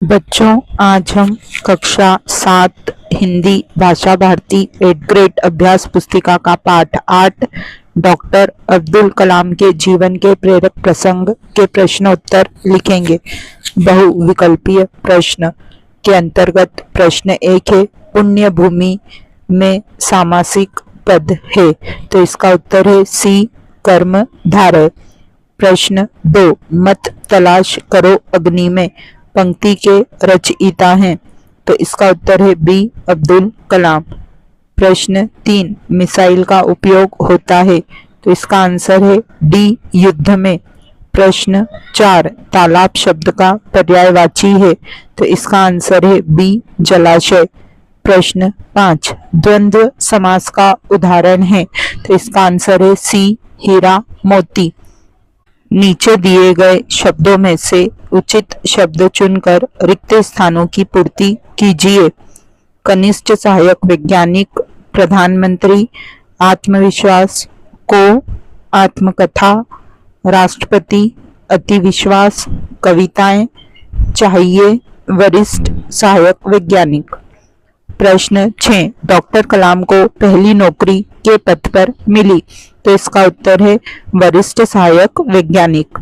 बच्चों, आज हम कक्षा 7 हिंदी भाषा भारती 8th ग्रेड अभ्यास पुस्तिका का पाठ 8 डॉक्टर अब्दुल कलाम के जीवन के प्रेरक प्रसंग के प्रश्नोत्तर लिखेंगे। बहुविकल्पीय प्रश्न के अंतर्गत प्रश्न 1 है, पुण्य भूमि में सामासिक पद है, तो इसका उत्तर है सी, कर्मधारय। प्रश्न 2, मत तलाश करो अग्नि में पंक्ति के रचयिता हैं, तो इसका उत्तर है बी, अब्दुल कलाम। प्रश्न 3, मिसाइल का उपयोग होता है, तो इसका आंसर है डी, युद्ध में। प्रश्न 4, तालाब शब्द का पर्यायवाची है, तो इसका आंसर है बी, जलाशय। प्रश्न 5, द्वंद्व समास का उदाहरण है, तो इसका आंसर है सी, हीरा मोती। नीचे दिए गए शब्दों में से उचित शब्द चुनकर रिक्त स्थानों की पूर्ति कीजिए। कनिष्ठ सहायक वैज्ञानिक, प्रधानमंत्री, आत्मविश्वास, को, आत्मकथा, राष्ट्रपति, अतिविश्वास, कविताएं, चाहिए, वरिष्ठ सहायक वैज्ञानिक। प्रश्न 6, डॉक्टर कलाम को पहली नौकरी के पद पर मिली, तो इसका उत्तर है वरिष्ठ सहायक वैज्ञानिक।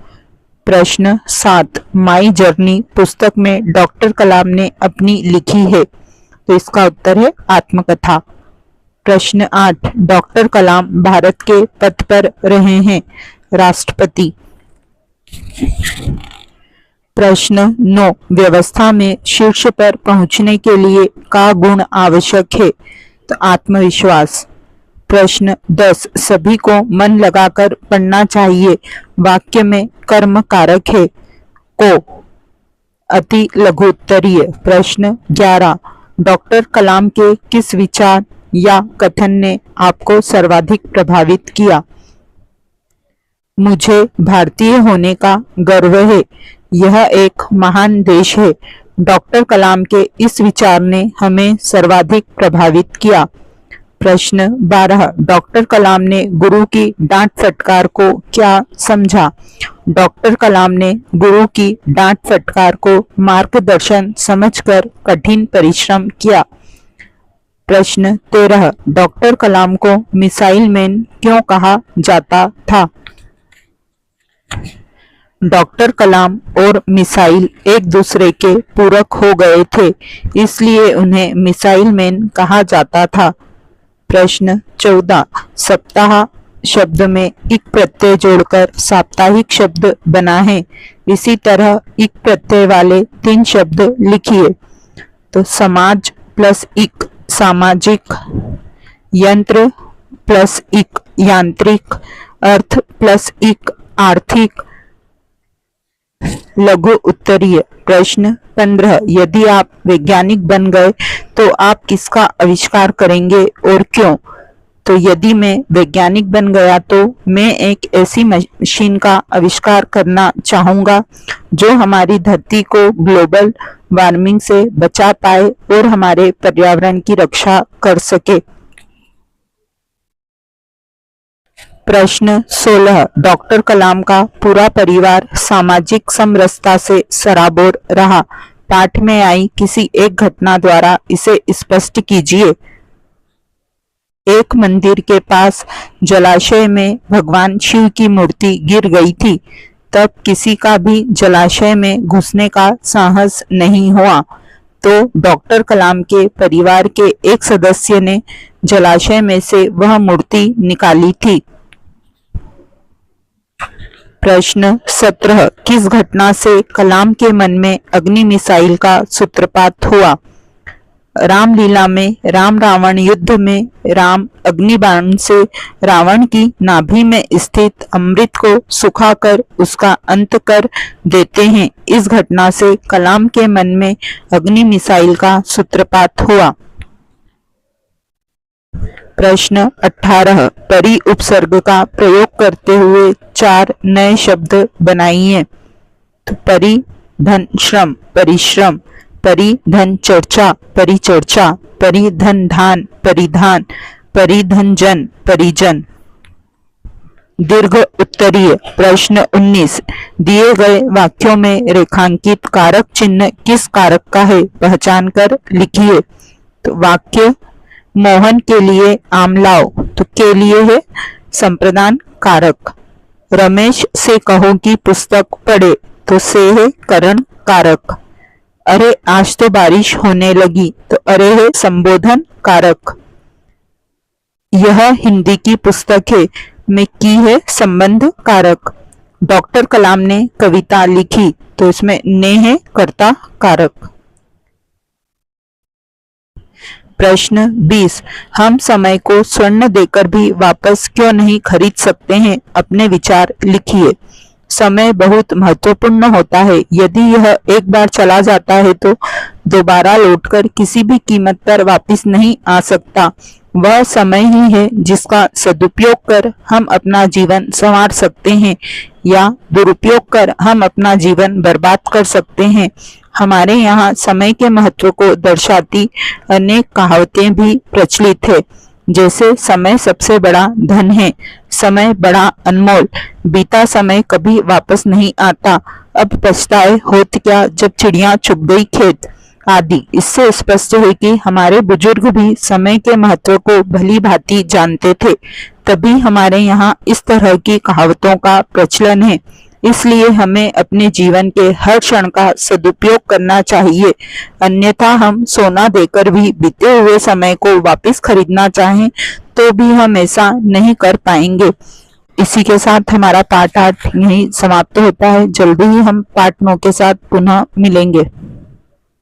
प्रश्न 7, माई जर्नी पुस्तक में डॉक्टर कलाम ने अपनी लिखी है, तो इसका उत्तर है आत्मकथा। प्रश्न 8, डॉक्टर कलाम भारत के पद पर रहे हैं, राष्ट्रपति। प्रश्न 9, व्यवस्था में शीर्ष पर पहुंचने के लिए का गुण आवश्यक है, तो आत्मविश्वास। प्रश्न 10, सभी को मन लगाकर पढ़ना चाहिए, वाक्य में कर्म कारक है, को, अति लघुत्तरीय। प्रश्न 11, डॉक्टर कलाम के किस विचार या कथन ने आपको सर्वाधिक प्रभावित किया? मुझे भारतीय होने का गर्व है, यह एक महान देश है। डॉक्टर कलाम के इस विचार ने हमें सर्वाधिक प्रभावित किया। प्रश्न 12, डॉक्टर कलाम ने गुरु की डांट फटकार को क्या समझा? डॉक्टर कलाम ने गुरु की डांट फटकार को मार्गदर्शन समझकर कठिन परिश्रम किया। प्रश्न 13, डॉक्टर कलाम को मिसाइल मैन क्यों कहा जाता था? डॉक्टर कलाम और मिसाइल एक दूसरे के पूरक हो गए थे, इसलिए उन्हें मिसाइल मैन कहा जाता था। प्रश्न 14, सप्ताह शब्द में इक प्रत्यय जोड़कर साप्ताहिक शब्द बना है, इसी तरह इक प्रत्यय वाले 3 शब्द लिखिए। तो समाज प्लस इक सामाजिक, यंत्र प्लस इक यांत्रिक, अर्थ प्लस इक आर्थिक, लघु उत्तरीय। प्रश्न 15, यदि आप वैज्ञानिक बन गए तो आप किसका आविष्कार करेंगे और क्यों? तो यदि मैं वैज्ञानिक बन गया तो मैं एक ऐसी मशीन का आविष्कार करना चाहूंगा जो हमारी धरती को ग्लोबल वार्मिंग से बचा पाए और हमारे पर्यावरण की रक्षा कर सके। प्रश्न 16, डॉक्टर कलाम का पूरा परिवार सामाजिक समरसता से सराबोर रहा, पाठ में आई किसी एक घटना द्वारा इसे स्पष्ट कीजिए। एक मंदिर के पास जलाशय में भगवान शिव की मूर्ति गिर गई थी, तब किसी का भी जलाशय में घुसने का साहस नहीं हुआ, तो डॉक्टर कलाम के परिवार के एक सदस्य ने जलाशय में से वह मूर्ति निकाली थी। प्रश्न 17, किस घटना से कलाम के मन में अग्नि मिसाइल का सूत्रपात हुआ? रामलीला में राम रावण युद्ध में राम अग्निबाण से रावण की नाभि में स्थित अमृत को सुखाकर उसका अंत कर देते हैं। इस घटना से कलाम के मन में अग्नि मिसाइल का सूत्रपात हुआ। प्रश्न 18, परि उपसर्ग का प्रयोग करते हुए 4 नए शब्द बनाइए। तो परि धन श्रम परिश्रम, परिधन चर्चा परिचर्चा, परिधन धान परिधान, परिधन जन परिजन। दीर्घ उत्तरीय। प्रश्न 19, दिए गए वाक्यों में रेखांकित कारक चिन्ह किस कारक का है, पहचान कर लिखिए। तो वाक्य, मोहन के लिए आम लाओ, तो के लिए है संप्रदान कारक। रमेश से कहो कि पुस्तक पढ़े, तो से है करण कारक। अरे आज तो बारिश होने लगी, तो अरे है संबोधन कारक। यह हिंदी की पुस्तक है, में की है संबंध कारक। डॉक्टर कलाम ने कविता लिखी, तो इसमें ने है कर्ता कारक। प्रश्न 20, हम समय को स्वर्ण देकर भी वापस क्यों नहीं खरीद सकते हैं, अपने विचार लिखिए। समय बहुत महत्वपूर्ण होता है। यदि यह एक बार चला जाता है तो दोबारा लौटकर किसी भी कीमत पर वापस नहीं आ सकता। वह समय ही है जिसका सदुपयोग कर हम अपना जीवन संवार सकते हैं या दुरुपयोग कर हम अपना जीवन बर्बाद कर सकते हैं। हमारे यहाँ समय के महत्व को दर्शाती अनेक कहावतें भी प्रचलित है, जैसे समय सबसे बड़ा धन है, समय बड़ा अनमोल, बीता समय कभी वापस नहीं आता, अब पछताए होत क्या जब चिड़िया चुग गई खेत, आदि। इससे स्पष्ट है कि हमारे बुजुर्ग भी समय के महत्व को भली भांति जानते थे, तभी हमारे यहाँ इस तरह की कहावतों का प्रचलन है। इसलिए हमें अपने जीवन के हर क्षण का सदुपयोग करना चाहिए, अन्यथा हम सोना देकर भी बीते हुए समय को वापस खरीदना चाहें तो भी हम ऐसा नहीं कर पाएंगे। इसी के साथ हमारा पार्ट 8 यहीं समाप्त होता है। जल्दी ही हम पार्ट 9 के साथ पुनः मिलेंगे।